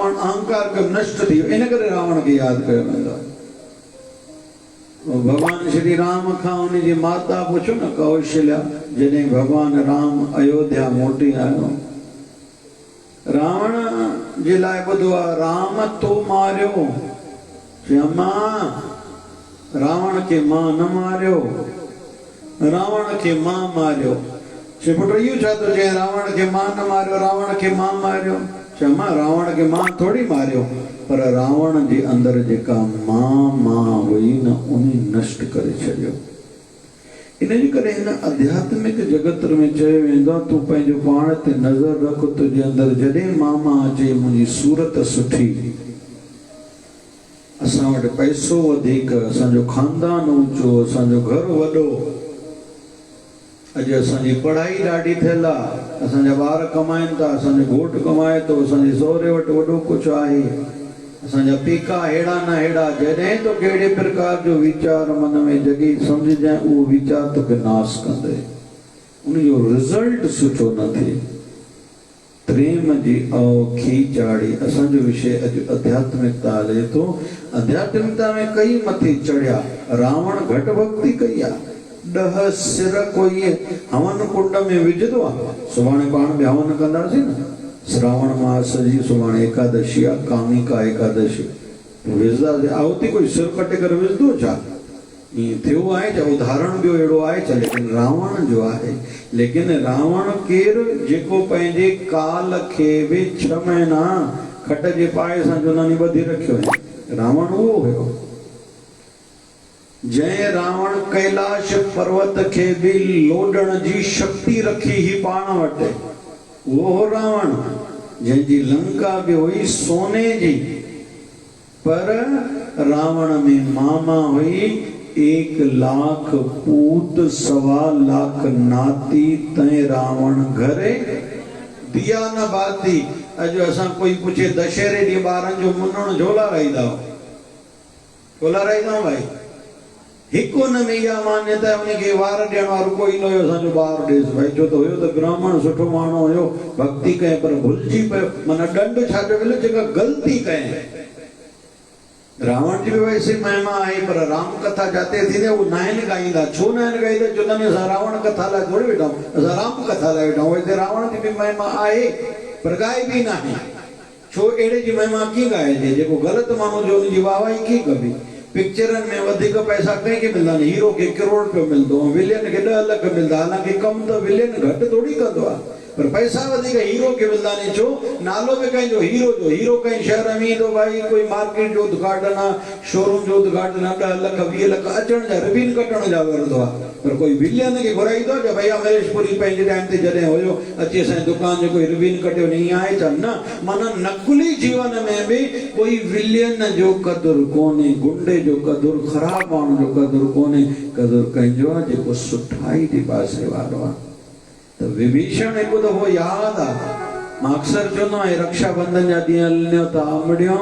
रावण अहंकार के नष्ट थी इन करे रावण के याद कयो वेंदो। भगवान श्री राम खां उन जी माता पूछो न कौशल्या, जॾहिं भगवान राम अयोध्या मोटी आयो, रावण जे लाइ ॿुधो आहे राम तो मारियो, अम्मा रावण के मां न मारियो, रावण के मां मारियो। पुट इहो छा थो चए, रावण के मां न मारियो, रावण के मां मारियो। अम्मा रावण के मां थोड़ी मारियो, पर रावण जे अंदर जेका मां हुई न उन नष्ट करे छॾियो। इन करे हिन आध्यात्मिक जगत में चयो वेंदो आहे, तूं पंहिंजो पाण ते नज़र रख, तुंहिंजे अंदर जॾहिं मां अचे मुंहिंजी सूरत सुठी, असां वटि पैसो वधीक, असांजो खानदान ऊंचो, असांजो घर वॾो, अॼु असांजी पढ़ाई ॾाढी थियल आहे, असांजा ॿार कमाइनि था, असांजो घोटु कमाए थो, असांजे सहुरे वटि वॾो कुझु आहे, असांजा पीका हेड़ा न हेड़ा, जॾहिं तो कहिड़े प्रकार जो वीचार मन में जगी समझजाए, उहो वीचार तोखे नाश कंदे, उनजो रिज़ल्ट सुठो न थिए। प्रेम जी औखी चाड़ी असांजो विषय अॼु आध्यात्मिकता हले थो। आध्यात्मिकता में कई मथे चढ़िया, रावण घटि भक्ति कई आहे, 10 सिर कोई हवन कुंड में विझंदो आहे। सुभाणे पाण बि हवन कंदासीं न, श्रावण मास जी सुभाणे एकादशी आहे, कामिका एकादशी, विझंदासीं। आहुति कोई सिर कटे करे विझंदो छा, ईअं थियो आहे छा, उदाहरण ॿियो अहिड़ो आहे छा। लेकिन रावण जो आहे, लेकिन रावण केरु, जेको पंहिंजे काल खे बि 6 महीना खट जे पाए सां जुनानी ॿधी रखियो आहे, रावण उहो हुयो। जंहिं रावण कैलाश पर्वत के भी लोडण जी शक्ति रखी ही पाण वटि, वो रावण। जंहिंजी लंका भी हुई सोने जी, पर रावण में मामा हुई 1 लाख पूत, 1.25 लाख नाती, तै रावण घरे दिया न बाती। अॼु असां कोई पुछे दशहरे ॾींहुं ॿारनि जो मुनण झोला राईंदा, झोला राईंदा भाई, हिकु हुन में इहा मान्यता आहे, उनखे वार ॾियण वारो कोई न हुयो, असांजो ॿार ॾेसि भाई, छो त हुयो त ब्राह्मण सुठो माण्हू हुयो, भक्ति कयईं, पर भुलिजी पियो, माना ॾंड छा पियो मिले, जेका ग़लती कयईं। रावण जी बि वैसे महिमा आहे, पर राम कथा जाते थींदे उहो नाहिन ॻाईंदा। छो नाहिन ॻाईंदा, चवंदा असां रावण कथा लाइ थोरी वेठा आहियूं, असां राम कथा लाइ वेठा आहियूं। वैसे रावण जी बि महिमा आहे, पर ॻाए बि न आहे। छो अहिड़े जी महिमा कीअं ॻाइजे, जेको ग़लति माण्हू जो उनजी वाहवाही कीअं कबी। पिक्चरनि में वधीक पैसा कंहिंखे मिलंदा आहिनि, हीरो खे 1 करोड़ रुपयो मिलंदो, विलियन खे 10 लाख मिलंदा, हालांकि कमु त विलियन घटि थोरी कंदो आहे, पर पैसा वधीक हीरो खे मिलंदा आहिनि। छो, नालो बि कंहिंजो हीरो जो, हीरो कंहिं शहर में ईंदो भाई, कोई मार्केट जो उद्घाटन आहे, शोरूम जो उद्घाटन आहे, 10 लाख 20 लाख अचण जा, रिबीन कटण जा वरंदो आहे, पर कोई विलियन खे घुराईंदो आहे भई अमरेशपुरी पंहिंजे टाइम ते जॾहिं हुयो, अची असांजी दुकान जो कोई रिबीन कटियो न, ईअं आहे छा न। माना नकुली जीवन में बि कोई विलियन जो क़दुरु कोन्हे, गुंडे जो क़दुरु, ख़राब माण्हू जो क़दुरु कोन्हे, क़दुरु कंहिंजो आहे जेको सुठाई जे पासे वारो आहे। त विभीषण हिकु दफ़ो यादि आहे, मां अक्सर चवंदो आहियां, रक्षाबंधन जा ॾींहं हलियो त आमड़ियो,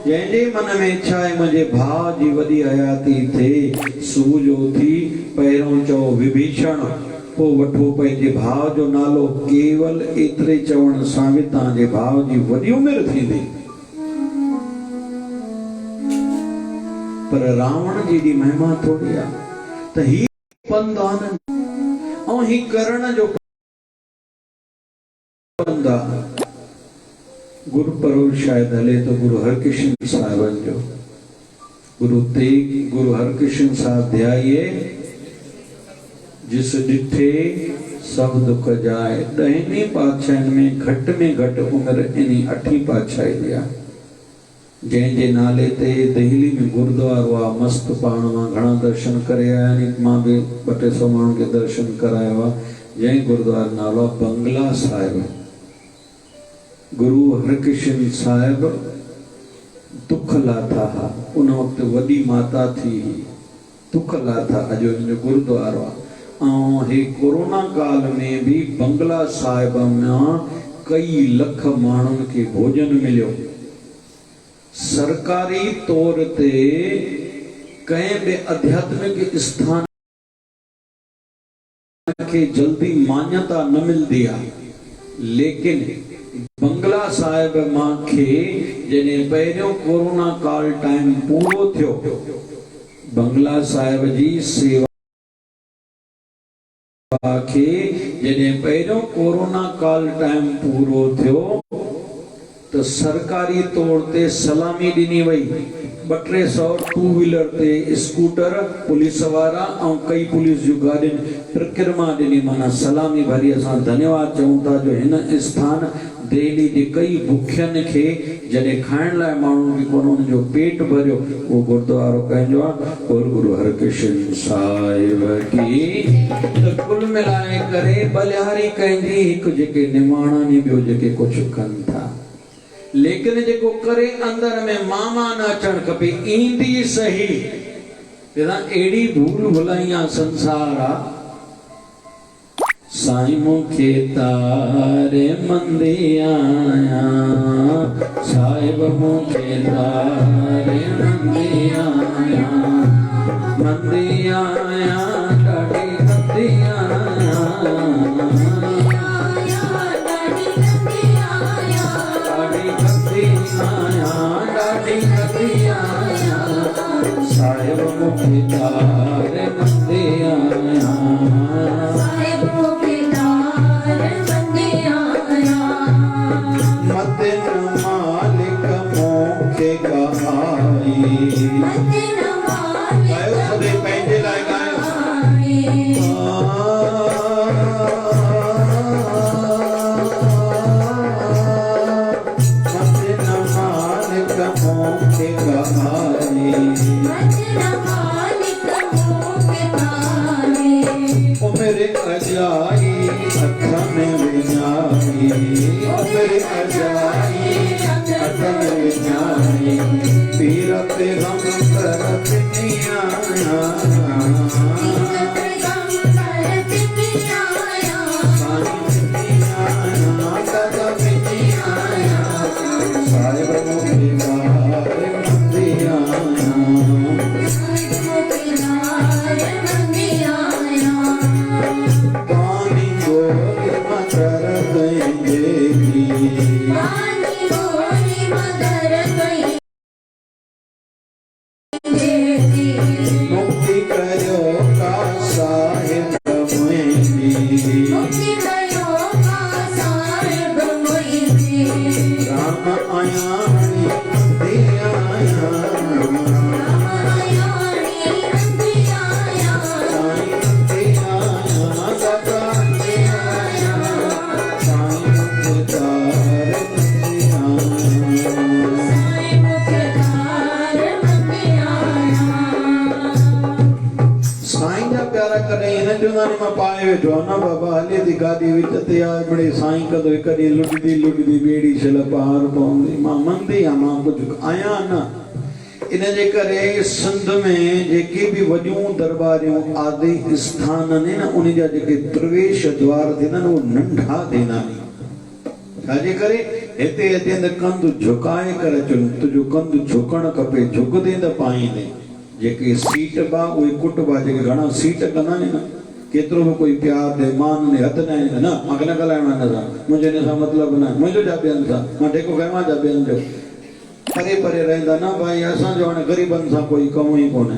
जंहिंजे मन में इच्छा आहे मुंहिंजे भाउ जी वॾी हयाती थिए, सुबुह जो उथी पहिरियों चओ विभीषण, पोइ वठो पंहिंजे भाउ जो नालो, केवल एतिरे चवण सां बि तव्हांजे भाउ जी वॾी उमिरि थींदी। पर रावण जी एॾी महिमा थोरी आहे, त ही पंध ऐं ही करण जो गुरुपर्व शायद हले तो गुरु हरकृष्ण साहिबन जो, गुरु हरकृष्ण साहिब ध्याइए, जिस डिठे सब दुख जाए। 10वीं पातशाही में घट उम्र इन्हीं 8वीं पातशाही दिया, जंहिंजे नाले ते दिल्ली में गुरुद्वारो आहे, मस्त पाण मां घणा दर्शन करे आया आहिनि, मां बि 200 माण्हुनि खे दर्शन करायो आहे। जंहिं गुरुद्वारे नालो आहे बंगला साहिब। गुरु हरकृष्ण साहिब दुख लाथा हा, उन वक़्तु वॾी माता थी दुख लाथा, अॼु हुनजो गुरुद्वारो आहे। ऐं हे कोरोना काल में भी बंगला साहिब में कई लख माण्हुनि खे भोजन मिलियो। सरकारी तौर ते कंहिं बि आध्यात्मिक स्थान के जल्दी मान्यता न मिलती है, लेकिन बंगला साहिब मां खे जॾहिं पहिरियों कोरोना काल टाइम पूरो थियो, बंगला साहिब जी सेवा खे जॾहिं पहिरियों कोरोना काल टाइम पूरो थियो तो सरकारी तौर ते सलामी ॾिनी वई। 200-300 टू व्हीलर ते स्कूटर पुलिस वारा और कई पुलिस जूं गाॾियुनि प्रक्रमा ॾिनी, माना सलामी भरी असां धन्यवाद चऊं था जो हिन स्थान दिल्ली जे कई भुखियनि खे जॾहिं खाइण लाइ माण्हू बि कोन, उन जो पेट भरियो, वो गुरुद्वारो कंहिंजो आहे और गुरु हरकृष्ण साहिब की। त कुल मिलाए करे बलिहारी कंहिंजी हिकु जेके निमाणा नी ॿियो जेके कुझु कनि था, लेकिन जेको करे अंदर में मामा न अचण खपे, ईंदी सही एड़ी भूल भुलाइया संसार आ। साईं मुखे तारे मंदी आया, साहिब मुखे तारे मंदी आया, मंदी आया ॾाढी मंदी आया, साहिब मुखे तारे मंदी आया, साहिब मुखे तारे मंदी आया, मदन मालिक मुखे कहाई, मदन मालिक गायो सभे पंहिंजे लाइ गायो, मदन मालिक मुखे कहाई, मेरे अजाई हथ में विजाई, मेरे अजाई हथ में विजाई, पीर पे गम करत नहीं आया, साहिब मुखे तारे मंदी आया, पानी गोरी मदर गई, पानी गोरी मदर गई, मुक्ति करो का साहिब मुझी, मुक्ति करो का साहिब मुझी, राम आया दिया आया, पाए वेठो न बाबा हले थी गाॾी विच ते आ बड़े साईं कदो कॾहिं लुटदी लुटदी बेड़ी छल पार पवंदी, मां मंदी आ, मां कुझु आहियां न। इन जे करे सिंध में जेके बि वॾियूं दरबारियूं आदि स्थान आहिनि न, उन जा जेके प्रवेश द्वार थींदा आहिनि उहे नंढा थींदा आहिनि। छाजे करे हिते अचनि कंधु झुकाए करे अचनि, तुंहिंजो कंधु झुकणु खपे, झुकंदे त पाईंदे। जेके सीट बा उहे कुटबा, जेके घणा सीट कंदा आहिनि न, केतिरो बि कोई प्यार ॾे मान ने हथ न आहिनि न, मूंखे न ॻाल्हाइणो आहे हिन सां, मुंहिंजे हिन सां मतिलबु न, मुंहिंजो छा ॿियनि सां, मां टेको कयो आहे छा ॿियनि जो, परे परे रहंदा न भाई, असांजो हाणे ग़रीबनि सां कोई कमु ई कोन्हे।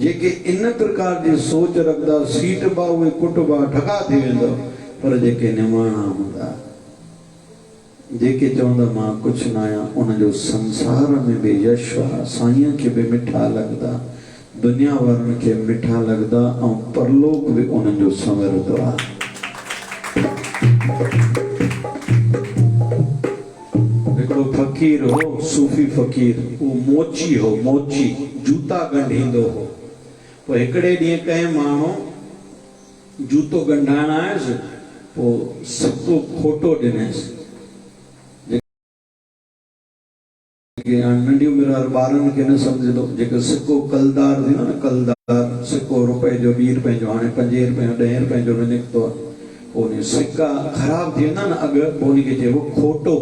जेके इन प्रकार जी सोच रखंदा, सीट बा उहे कुटबा ठका थी वेंदो, पर जेके निमाणा हूंदा, जेके चवंदा मां कुझु न आहियां, उनजो संसार में बि यश आहे, साईं खे बि मिठा लॻंदा, दुनिया वारनि खे मिठा लॻंदा, ऐं परलोक बि उन्हनि जो संवरंदो आहे। हिकिड़ो फ़कीर हो, सूफ़ी फ़कीर, उहो मोची हो, मोची जूता ॻंढींदो हो। पोइ हिकिड़े ॾींहुं कंहिं माण्हू जूतो ॻंढाइण आयुसि, पोइ सिक्को खोटो ॾिनसि। नंढी उमिरि वारे ॿारनि खे न सम्झंदो, जेको सिक्को कलदार थींदो न, कलदार सिक्को रुपए जो 20 रुपए जो, हाणे 5 रुपए जो 10 रुपए जो निकितो आहे, पोइ सिक्का ख़राब थी वेंदा न अॻु, पोइ उनखे चइबो खोटो।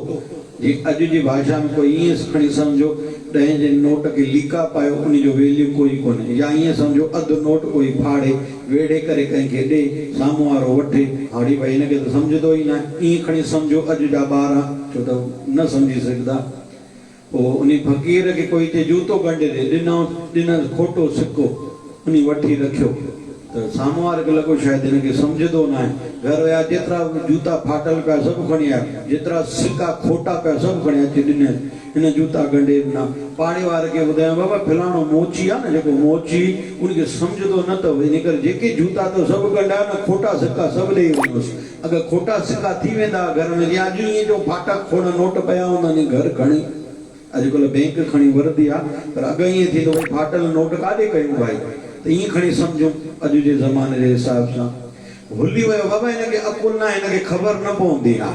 जी अज जी भाषा में कोई ये खणी समझो 10 जे नोट के लीका पायो उन जो वैल्यू कोई कोने, या ये समझो अध नोट कोई फाड़े वेड़े करे कहीं के दे सामू वारो वठे हाड़ी भाई ने के तो समझदो ही ना, ई खणी समझो अज जा 12 छो तो न समझी सकदा। ओ उनी फकीर के कोई ते जूतो गंडे दे दिना खोटो सिक्को उनी वठी रखियो तो सामू वारे के लगो शायद इनके समझदो ना है। घर वया जेतरा जूता फाटल पे सब खणी आया, जेतरा सिक्का खोटा पे सब खणी अची दिने इन जूता गंडे ना। पाणी वारे के बुधाया बाबा फलाणो मोची आ न जेको मोची उनके समझदो न तो इन कर जेके जूता तो सब गंडा न खोटा सिक्का सब ले वनोस। अगर खोटा सिक्का थी वेंदा घर में या जो ये जो फाटक खोड़ नोट पया उन्हनि घर खणी अजकल बैंक खणी वरदी आ, पर अगर ये थी तो फाटल नोट कादे कयूं भाई, तो ये खणी समझो अज जे जमाने के हिसाब से भुली वो बाबा इनके अकुल ना इनके खबर न पवंदी आ।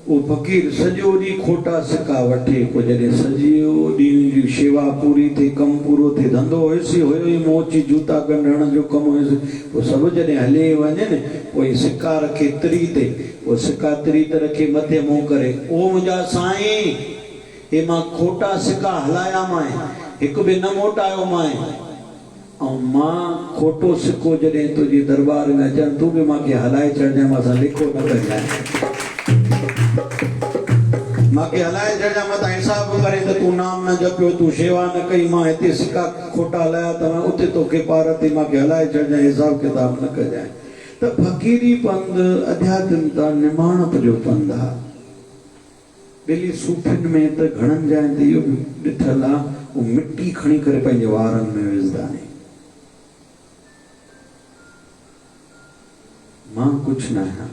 वो फकीर सजो डी खोटा सिक्का वठे को जडे सजियो डी जी सेवा पूरी थे कम पूरो थे धंधो होसी होयो ही मोची जूता गंढण जो कम होसी वो सब जडे हले वने ने कोई सिक्का रखे तरी ते वो सिक्का तरी ते रखे मथे मुंह करे ओ मुजा साईं ए मां खोटा सिक्का हलाया माए एक भी न मोटायो माए और मां खोटो सिक्को जडे तुझे दरबार में अचन तू भी मां के हलाए चढ़ जाए मां सा लिखो न कर जाए मां के हलाए चढ़ जा मत हिसाब करे तो तू नाम न जपियो तू सेवा न कई मां इते सिक्का खोटा हलाया तो मैं उते तो के पार ते मां के हलाए चढ़ जाए हिसाब किताब न कर जाए। तो फकीरी पंध अध्यात्मता निमाणप जो पंध आ बेली सूफिन में तो घणन जाए तो यो ॾिठल आ वो मिट्टी खणी करे पंहिंजे वारन में विझदा आहिनि। मां कुछ न आहियां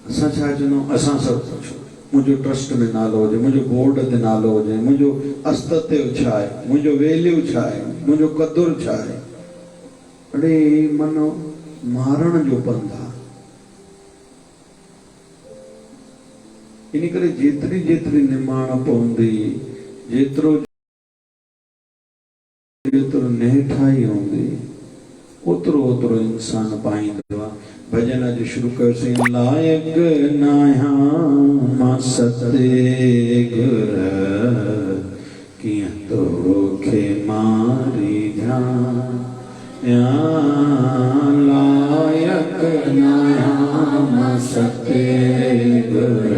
असां छा चवंदा असां सभु कुझु मुंहिंजो ट्रस्ट में नालो हुजे मुंहिंजो बोर्ड ते नालो हुजे मुंहिंजो अस्तित्व छा आहे मुंहिंजो वैल्यू छा आहे मुंहिंजो क़दुरु छा आहे। अड़े मनो मारण जो पंध आहे इन करे जेतरी जेतरी निमाण पवंदी जेतरो जेतरो नेठाई हूंदी ओतरो ओतरो इंसान पाईंदो आहे। भजन अज शुरू कयोसीं लायक नाया मां सते गुर कियां तोखे मारी जाया लायक नाया मां सते गुर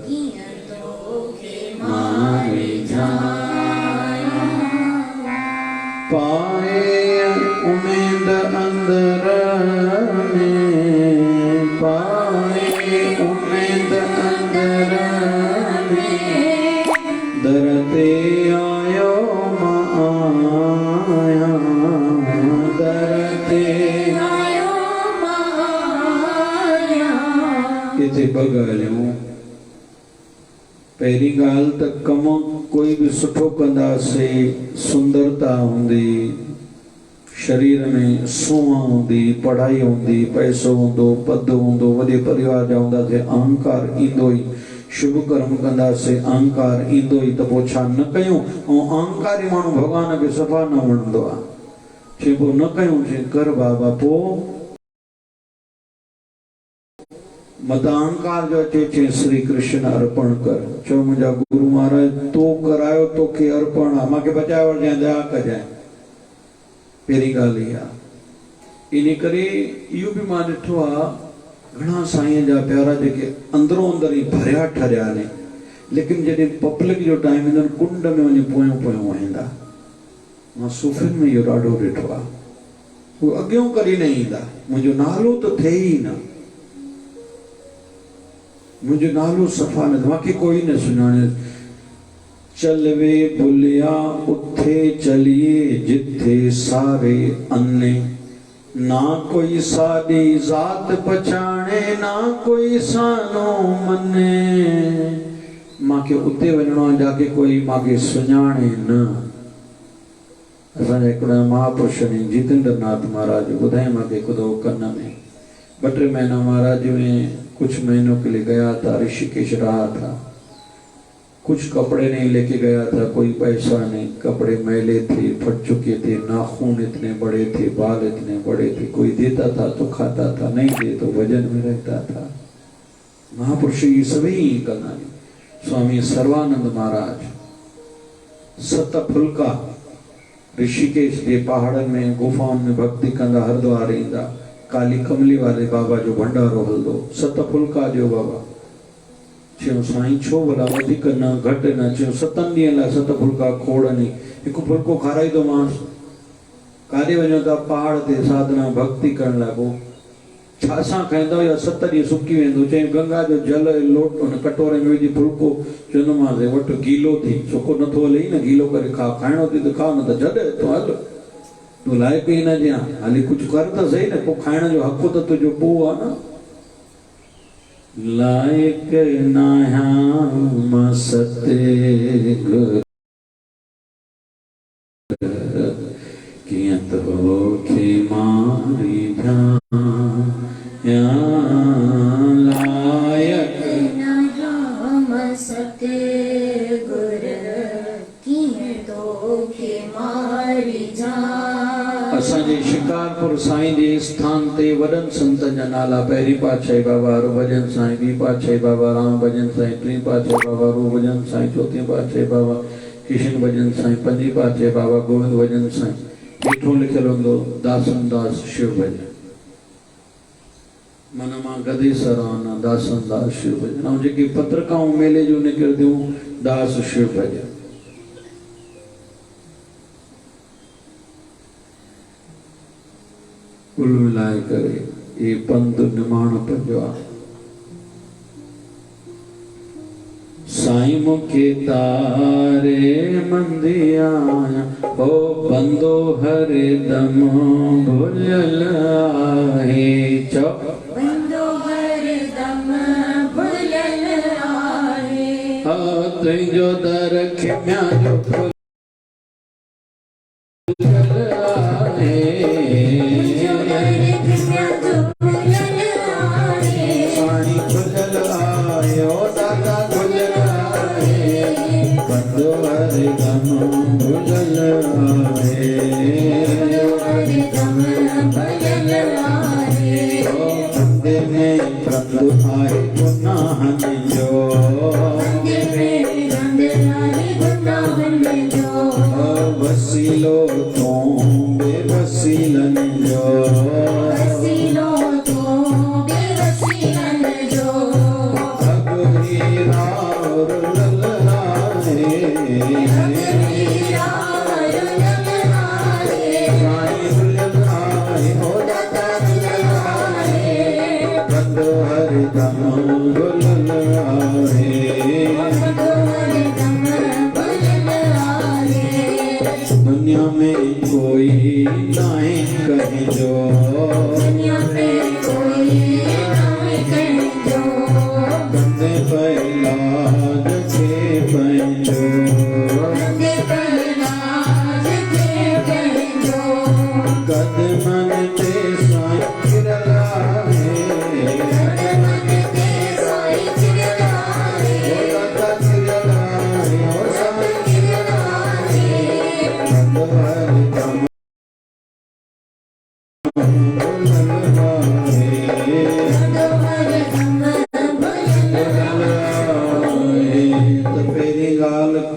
कियां तोखे मारी जाया पाए उमेद अंदर में पाए उमेद अंदर में दरते आयो माया दरते आयो माया किथे बगलियो पहली गाल तक कम कोई भी सुठो कंदासीं सुंदरता होंदी शरीर में सुवा होंदी पढ़ाई होंदी पैसो होंदो पद होंदो वॾे परिवार जा हूंदासीं अहंकार ईंदो ई शुभ कर्म कंदासीं अहंकार ईंदो ई त पोइ छा न कयूं। ऐं अहंकारी माण्हू भॻवान खे सफ़ा न वणंदो आहे चए पोइ न कयूं चए कर बाबा पोइ मत अहंकार जो अचे चए श्री कृष्ण अर्पण कर चओ मुंहिंजा गुरु महाराज तो करायो तोखे अर्पण आहे मूंखे बचाए वठजांइ दया कजांइ। पहिरीं ॻाल्हि इहा इन करे इहो बि मां ॾिठो आहे घणा साईं जा प्यारा जेके अंदरो अंदर ई भरिया ठरिया आहिनि लेकिन जॾहिं पब्लिक जो टाइम ईंदो कुंड में वञी पोयों पोयों वहंदा। मां सूफ़िन में इहो ॾाढो ॾिठो आहे उहे अॻियों करे न ईंदा मुंहिंजो नालो त थिए ई न मुंहिंजो नालो सफ़ा न मूंखे कोई न सुञाणे चलवे बुलिया उथे चलिए जिथे सारे अन्ने ना कोई सादी जात पछाणे ना कोई सानो मने मांखे उते वञणो आहे जाके कोई मांखे सुञाणे न। असांजा हिकिड़ा महापुरुष आहिनि जितेंद्र नाथ महाराज ॿुधाई मांखे हिकु दफ़ो कन में 2-3 महीना महाराज में कुछ महीनों के लिए गया था ऋषिकेश रहा था कुछ कपड़े नहीं लेके गया था, कोई पैसा नहीं, कपड़े मैले थे, फट चुके थे, नाखून इतने बड़े थे, बाल इतने बड़े थे, कोई देता था तो खाता था, नहीं दे तो वजन में रहता था। महापुरुष ये सभी करना है। स्वामी सर्वानंद महाराज सत फुल्का ऋषिकेश के पहाड़ में गुफाओं में भक्ति कंदा हरिद्वार ईंदा, काली कमली वाले बाबा जो भंडारो हलदो सत फुल्का जो बाबा चयो साईं छो भला वधीक न घट न चयो 7 ॾींहंनि लाइ 7 फुल्का खोड़ नहीं, हिकु फुल्को खाराई तो मांस काॾे वञो था पहाड़ ते साधना भक्ति करण लाइ, पोइ छा सां खाईंदो या 7 ॾींहं सुकी वेंदो। चई गंगा जो जल लोट उन कटोरे में विझी फुल्को चवंदोमांसि वटि गीलो थी, सुको नथो हले न, गीलो करे खा, खाइणो थी त खा, न त जॾहिं तो हल, तूं लाइक़ु ई न ॾियां, हाली कुझु कर त सही न, पोइ खाइण जो हक़ त तुंहिंजो पोइ आहे न। लाइक़ नाहियां सते गुर कीअं तोखे मारी जां, लाइक़ नाहियां सते गुर कीअं तोखे मारी जां। असांजे शिकारपुर साईं जे स्थान ते वॾनि संतनि जा नाला, पहिरीं पातशाही बाबा हरभजन साईं, ॿी पातशाही बाबा राम भजन साईं, टीं पातशाही बाबा रूप भजन साईं, चौथीं पातशाही बाबा किशन भजन साईं, पंजी पातशाही बाबा गोविंद भजन साईं। हेठों लिखियल हूंदो दासन दास शिव भजन, मन मां गदे सराहना दासन दास शिव भजन, ऐं जेके पत्रिकाऊं मेले जूं निकिरंदियूं दास शिव भजन। कुल मिलाए करे ये पंथ निमाण पंजो आहे। साईं मुखे तारे मंदिया हो बंदो हर दम भुलियल आहे, चो बंदो हर दम भुलियल आहे, तुंहिंजो दर खिम्या जो खुलियल आहे, साईं खुलियल आहे, ओ दादा खुलियल आहे, बंदो हर दम भुलियल आहे, बंदे में प्रभु आहे गुनाहनि जो, वसीलो तूं बेवसीलनि जो, अगरीरा और ललनाए, साईं ललनाए, हो दाता ललनाए, बंदो हर दम ललनाए। दुनिया में कोई नहीं कहीं जो, बंदे पैलाज के पंजो, कदमन ते साईं किरलाए, ओ दाता किरलाए, ओ साईं किरलाए, बंदो हर दम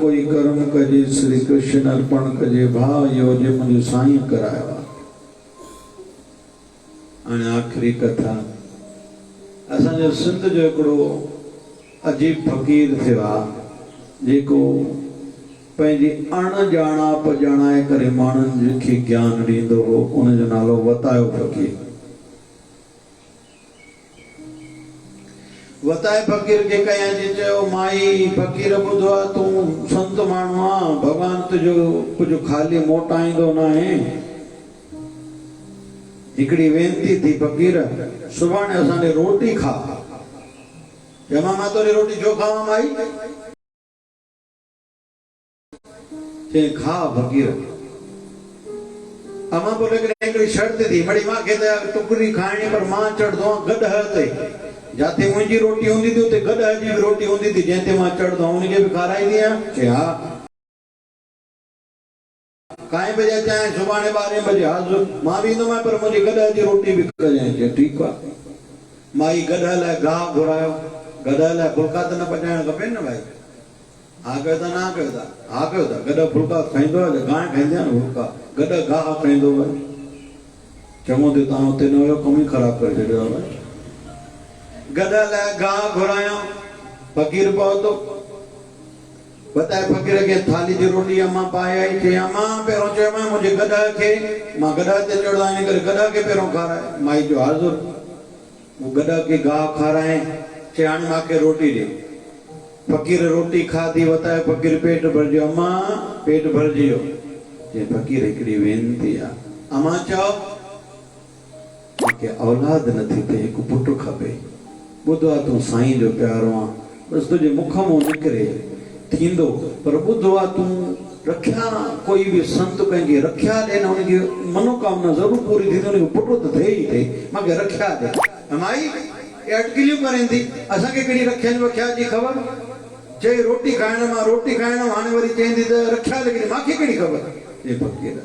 कोई कर्म कजे श्री कृष्ण अर्पण कजे, भाव यो जे मुझे साईं कराया। हाणे आखिरी कथा, असांजो सिंध जो हिकिड़ो अजीब फ़कीर थियो आहे जेको पंहिंजी अणॼाणाप ॼाणाए करे माण्हुनि खे ज्ञान ॾींदो हो, उनजो नालो वतायो फ़कीर। वताए फ़कीर खे कयां जी चयो माई फ़कीर ॿुधो आहे तूं संत माण्हू आहे, भॻवान तुंहिंजो कुझु ख़ाली मोटाईंदो न आहे, हिकिड़ी वेनती थी फ़कीर सुभाणे असांजे रोटी खा। चयोमांसि मां तोरी रोटी छो खावां माई? चई खा फ़कीर। अमां बोले हिकिड़ी शर्त थी, मड़ी मूंखे त टुकड़ी खाइणी पर मां चढ़ंदो आहियां गॾह ते, जाते मुंहिंजी रोटी हूंदी थी उते गॾ जी बि रोटी हूंदी थी जंहिं ते मां चढ़ंदो उनखे बि खाराईंदी आहियां चए हा काएं बजे अचां सुभाणे 12 बजे हाज़ुर मां बि ईंदोमांइ पर मुंहिंजी गॾ जी रोटी बि कजांइ चए ठीकु आहे माई गॾ लाइ गाहु घुरायो गॾ लाइ फुल्का त न पचाइण खपनि न भाई हा कयो था ना कयो था हा कयो था गॾ फुल्का खाईंदो आहे गांइ खाईंदी आहे न फुल्का गॾ गाहु खाईंदो आहे चङो थियो तव्हां हुते न हुयो कमु ई ख़राबु करे छॾियो आहे भाई गॾ लाइ गाहु घुरायो फ़क़ीर पहुतो बताए फ़क़ीर खे थाली जी रोटी अम्मा पाए आई चई अम्मा पहिरों चयोमांइ मुंहिंजे गॾ खे मां गॾ ते चढ़ंदो आहियां इन करे गॾ खे पहिरों खाराए माई जो हाज़ुर गॾ खे गाहु खाराए चई हाणे मूंखे रोटी ॾे फ़क़ीर रोटी खाधी वताए फ़क़ीर पेट भरिजियो अम्मा पेट भरिजी वियो चई फ़क़ीर हिकिड़ी वेनती आहे अम्मा चओ मूंखे औलाद नथी थिए हिकु पुटु खपे ॿुधो आहे तूं साईं जो प्यारो आहे बसि तुंहिंजे मुख मां निकिरे थींदो पर ॿुधो आहे तूं रखिया कोई बि संत कंहिंखे रखिया ॾे न हुनखे मनोकामना ज़रूरु पूरी थींदी हुनखे पुटु त थिए ई थिए मूंखे रखिया ॾे माई अटकिलियूं करें थी असांखे कहिड़ी रखियनि वखिया जी ख़बर चई रोटी खाइण मां रोटी खाइण हाणे वरी चईंदी त रखिया लॻी मूंखे कहिड़ी ख़बर चई फ़क़ीर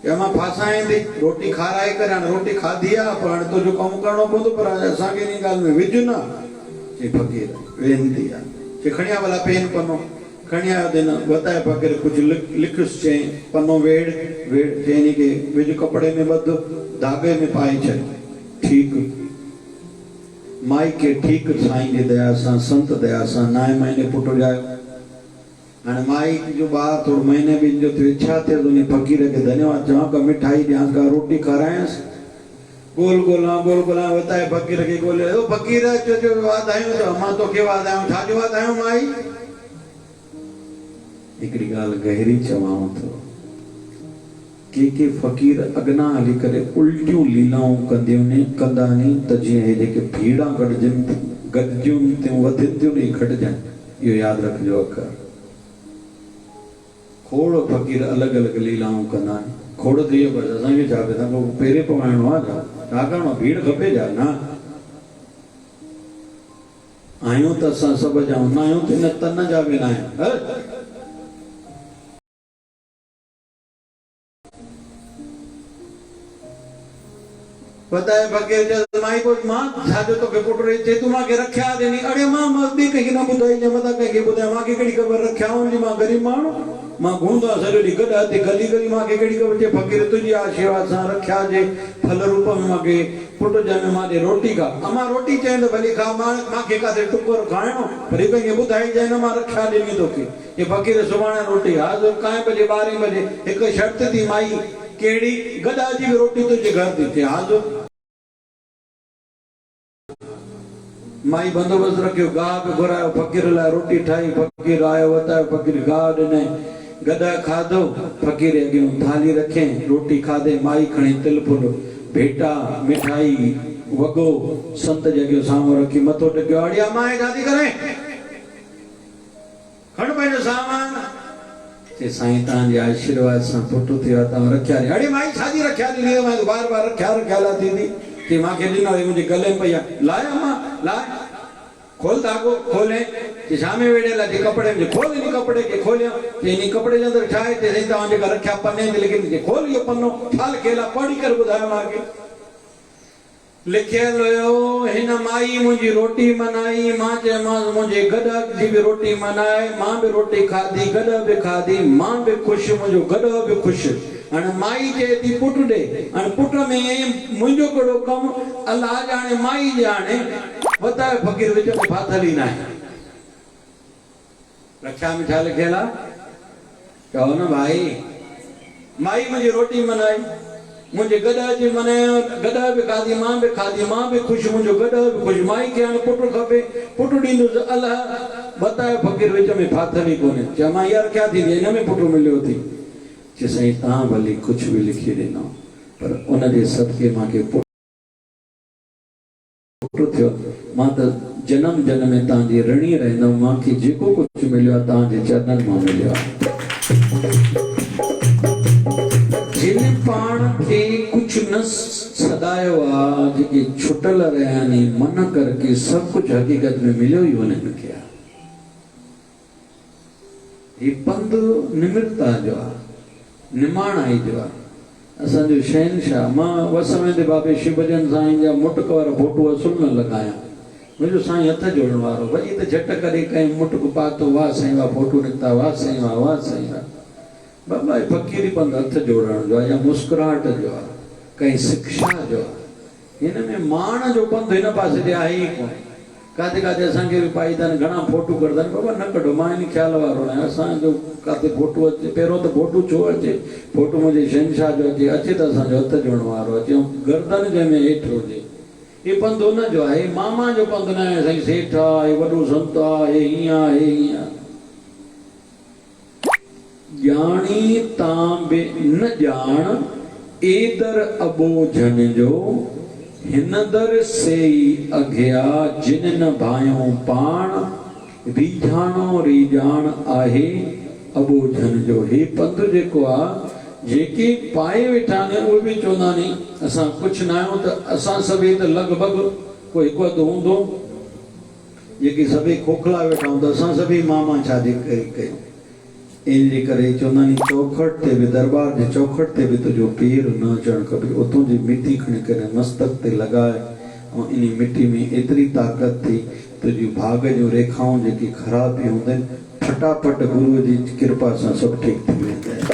या मां फासाए थी रोटी खाराए करे हाणे रोटी खाधी आहे पर हाणे तुंहिंजो कमु करिणो पवंदो पर असांखे इन ॻाल्हि में विझ न चई फ़क़ीर वेनती आहे चई खणी आ भला पेन पनो खणी आयो दिन वताए फ़क़ीर कुझु लिखुसि चई पनो वेड़ चई इन खे विझ कपिड़े में ॿध धागे में पाए छॾ ठीकु माई खे ठीकु साईं जी दया सां संत दया सां 9 महीने पुटु ॼायो हाणे माई जो ॿार थोरो महीने ॿिनि जो थियो इच्छा थिए त उन फ़क़ीर खे धन्यवाद चवां का मिठाई ॾियांसि का रोटी खारायांसि गोल ॻोल्हां वताए फ़क़ीर खे ॻोल्हे ओ फ़क़ीर चयो वाधायूं त मां तोखे वाधायूं छाजो वाधायूं माई हिकिड़ी ॻाल्हि गहरी चवांव थो के फ़क़ीर अॻिना हली करे उल्टियूं लीलाऊं कंदा नी त जीअं हे जेके भीड़ा गॾिजनि थियूं वधिनि थियूं नी घटिजनि इहो यादि रखिजो अखर खोड़ फ़क़ीर अलॻि अलॻि लीलाऊं कंदा आहिनि खोड़ थी वियो बसि असांखे छा पियो तव्हां पेरे पवाइणो आहे छा करिणो भीड़ खपे छा न आहियूं त असां सभु जा न आहियूं त न तन जा बि न आहियूं बताए फ़क़ीर चयो माई को मां छाजो तोखे पुटु ॾेई चई तूं मूंखे रखिया ॾिनी अड़े मां ॿी कंहिंखे न ॿुधाई जे मथां कंहिंखे ॿुधायां मूंखे कहिड़ी ख़बर रखिया हूंदी मां ग़रीब माण्हू मां घुमंदो आहियां सॼो ॾींहुं गॾु हथी गली मूंखे कहिड़ी ख़बर चए फ़क़ीर तुंहिंजी आशीर्वाद सां रखिया जे फल रूप में मूंखे पुटु ॼमे मां ॾे रोटी खा अमां रोटी चई त भली खा मूंखे काथे टुकुर खाइणो पर कंहिंखे ॿुधाई जाए न मां रखिया ॾिनी तोखे हे फ़क़ीर सुभाणे रोटी हाज़ुर काएं बजे 12 बजे हिकु शर्त थी माई कहिड़ी गॾा जी बि रोटी तुंहिंजे घर थी थिए हाज़ुर माई बंदोबस्त रखियो गाहु बि घुरायो फ़क़ीर लाइ रोटी ठाही फ़क़ीर आयो वतायो फ़क़ीर गाहु ॾिनई गॾु खाधो फ़क़ीर अॻियां थाली रखे रोटी खाधे माई खणी तिल फुल भेटा मिठाई वॻो संत जे अॻियां साम्हूं रखी मथो टेकियो अड़िया मां शादी करे खण पंहिंजो सामान चई साईं तव्हांजे आशीर्वाद सां पुटु थियो आहे तव्हां रखिया ॾे अड़े माई शादी रखिया ॾिनी बार बार रखिया थींदी कि मूंखे ॾिनो मुंहिंजे गले में पई आहे लाए अम्मा लाए खोल धागो खोले कि शामे वेड़े लाइ कपिड़े में खोल इन कपिड़े खे खोलियो कि इन कपिड़े जे अंदरि छा आहे चई तव्हां जेका रखिया पने ते लेकिन खोल इहो पनो छा लिखियल आहे पढ़ी करे ॿुधायो मूंखे लिखियल हुयो हिन माई मुंहिंजी रोटी मनाई मां चयोमांसि मुंहिंजे गॾ जी बि रोटी मनाए मां बि रोटी खाधी गॾ बि खाधी मां बि ख़ुशि मुंहिंजो गॾ बि ख़ुशि हाणे माई चए थी पुटु ॾे हाणे पुट में मुंहिंजो कहिड़ो कमु अलाह ॼाणे माई ॼाणे वताए फ़क़ीर विच में फाथल ई न आहे रक्षा में छा लिखियल आहे चओ न भाई माई मुंहिंजी रोटी मनाई मुंहिंजे गॾ अची मनायो गॾ बि खाधी मां बि ख़ुशि मुंहिंजो गॾ बि ख़ुशि माई खे हाणे पुटु खपे पुटु ॾींदुसि अलाह वताए फ़क़ीर विच में फाथल ई कोन्हे चयो मां इहा रखिया थी हिन में पुटु मिलियो थी चई साईं तव्हां भली कुझु बि लिखी ॾिनो पर उनजे सदके मूंखे पुटु थियो मां त जनम में तव्हांजी ऋणी रहंदुमि मूंखे जेको कुझु मिलियो आहे तव्हांजे चरणनि मां मिलियो आहे जिन पाण के कुछ न सदायो आ जेके छुटल रहा नी मन करके सब कुछ हकीकत में मिलो ही उन्हें किया। ये पंध निमित्ता जो आ निमाणाई जो आ असंजो शहनशाह मां वसमें दे बाबे शिवजन साईं जा मुटक वारा फोटो असुल न लगाया मुझे साईं हथ जोड़न वारो भाई तो झट करे कहीं मुटक पातो वाह साईं वाह फोटो निकता वाह साईं वाह बाबा फकीरी पंध हथ जोड़न जो या मुस्कुराहट जो आ कहीं शिक्षा जो आ इन में मान जो पंध इन पासे ते आहे ही कोन काते काते असांखे भी पाई था घणा फोटो करदा बाबा न कढो मां इन ख्याल वारो न असांजो काते फोटो अचे पहिरों तो फोटो छो अचे फोटो मुझे शहनशाह जो अचे तो असांजो हथ जोड़न वारो अचे गर्दन जंहिंमें हेठि हुजे ये पंध उन जो आहे मामा जो पंध न आहे साईं सेठ आहे वॾो संत आहे हीअं आहे हीअं ज्ञानी तांबे न जान एदर अबोझन जो हिन दर से अघिया जिन न भायो पाण रीझाणो रीजान आहे अबोझन जो हे पंध जेको आ जेके पाए वेठा ने उहे भी चवंदा नी असां कुछ न आहियूं त असां सभई त लॻभॻि कोई हिकु अधु हूंदो जेके सभई खोखला वेठा हूंदा असां सभई मामा शादी कई इन जे करे चवंदा नी चौखट ते भी दरबार जे चौखट ते भी तुंहिंजो पेर न अचणु खपे उतों जी मिटी खणी करे मस्तक ते लॻाए ऐं इन मिटी में एतिरी ताक़त थी तुंहिंजी भाग जूं रेखाऊं जेकी ख़राब बि हूंदा आहिनि फटाफट गुरुअ जी कृपा सां सभु ठीकु थी वेंदा आहिनि।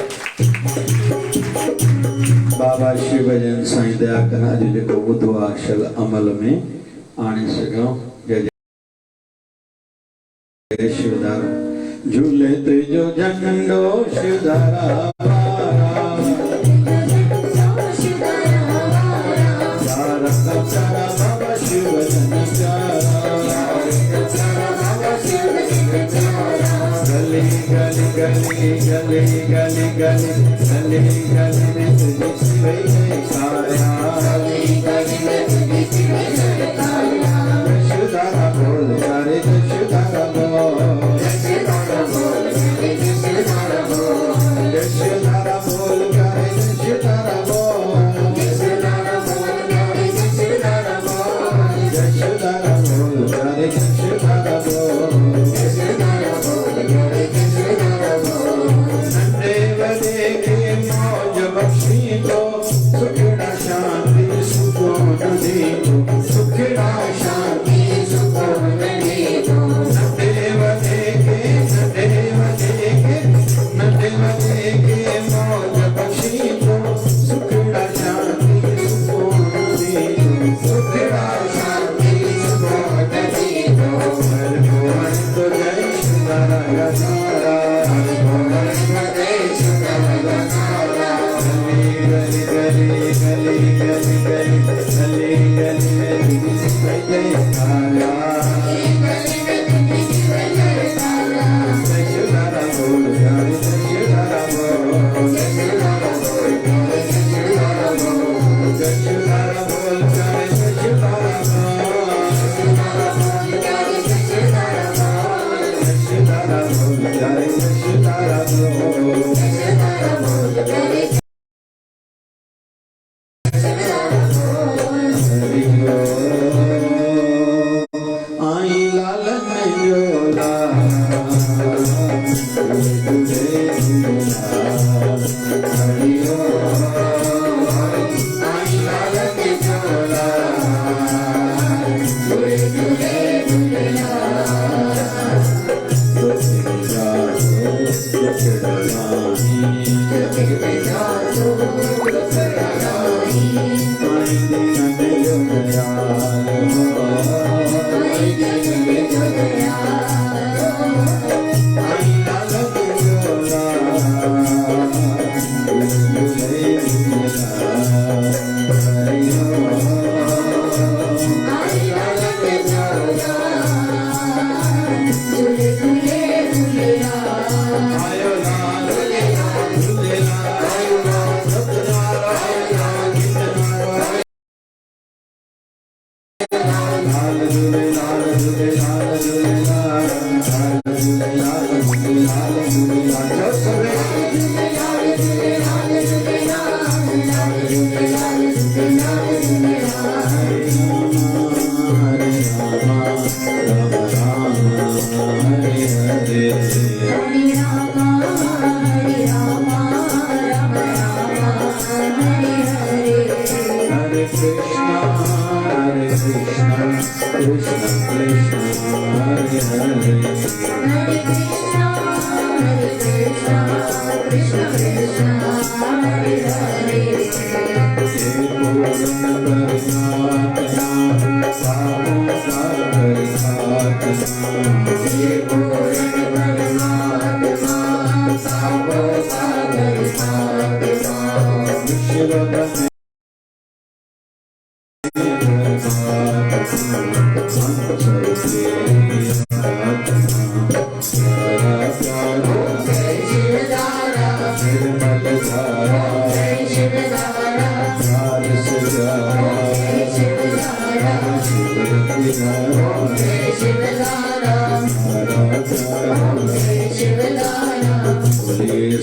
बाबा शिवजन साईं दया कन अॼु जेको ॿुधो आहे अक्षल अमल में आणे सघूं। जय जय शिवधारा झूले तुझो झंडो शिवधारा बाबा शिवजन गली गली गली गली गली गली गली गली में तुझी शिवई शिवधारा बोल करे शिवधारा बोल शिवधारा बोल करे शिवधारा बोल शिवधारा बोल करे शिवधारा बोल शिवधारा बोल करे शिवधारा बोल नंदे बदे के मौज बख्शी को सुखड़ा शांति सुकून दे को सुखड़ा शांति सुकून दे को नंदे बदे के मौज बख्शी को सुखड़ा शांति सुकून दे को सुखड़ा शांति सुकून दे को हर भुवन तो जय शिवधारा गजारा हर भुवन तो जय शिवधारा गजारा गली गली गली गली गली गली गली गली जय जयकारा शिवधारा बोल करे शिवधारा बोल शिवधारा बोल करे शिवधारा बोल शिवधारा बोल करे शिवधारा शिवधारा बोल करे शिवधारा आई लालन जोला झूलेलाल हे पूर्ण परमात्मा सब सागर साधना विश्व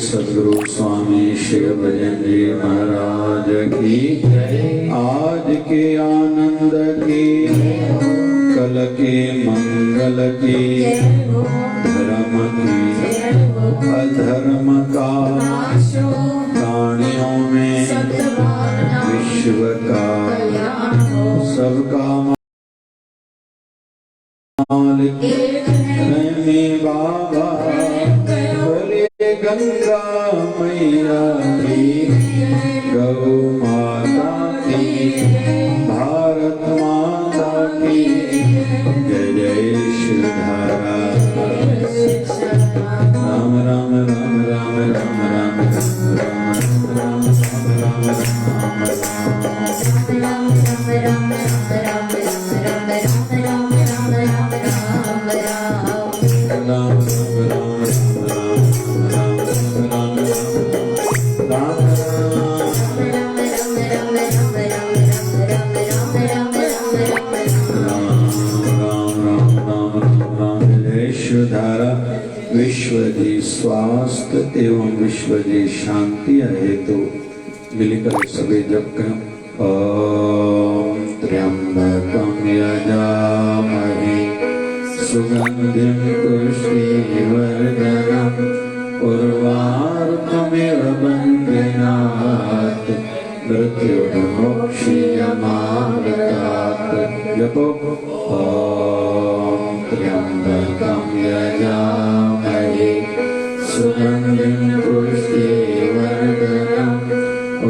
सदगुरु स्वामी शिव भजन जी महाराज की आज के आनंद की कल के मंगल की धर्म की अधर्म का प्राणियों में विश्व का सबका मालिक प्रेमी बाबा बोले गंगा मैया की गौ माता की भारत माता की जय जय शिवधारा राम राम राम राम राम राम राम राम राम विश्व जी स्वास्थ्य एवं विश्व जी शांति हेतु मिलकर सभी जप करें। ओम त्र्यंबकं यजामहे सुगंधिं पुष्टिवर्धनम् उर्वारुकमिव बन्धनात् मृत्युर्मोक्षीयमामृतात् जपो ओम त्र्यंबकं यजामहे सुगंधिं पुष्टिवर्धनम्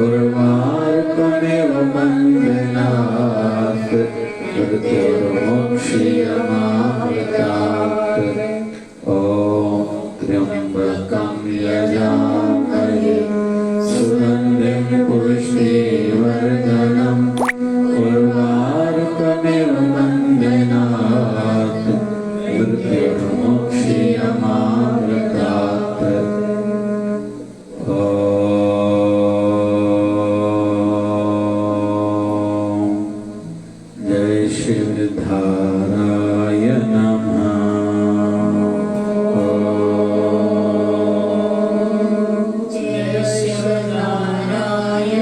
उर्वारुकमिव बन्धनात् मृत्युर्मोक्षीयमामृतात् ओम त्र्यंबकं यजामहे सुगंधिं पुष्टिवर्धनम् उर्वारुकमिव बन्धनात् मृत्युर्मोक्षीयमामृतात् जय शिवधाराय नमः। जय शिवनाराय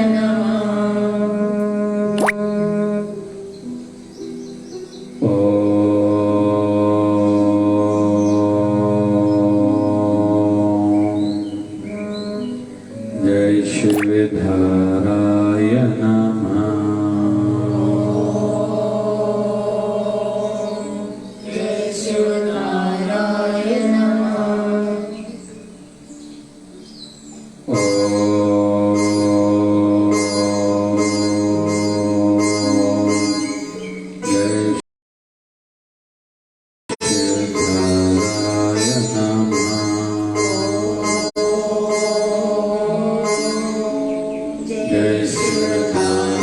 जय शिवधाराय नमः। जय शिवनाराय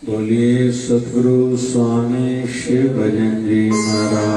बोलिए सदगुरु स्वामी शिव भजन जी महाराज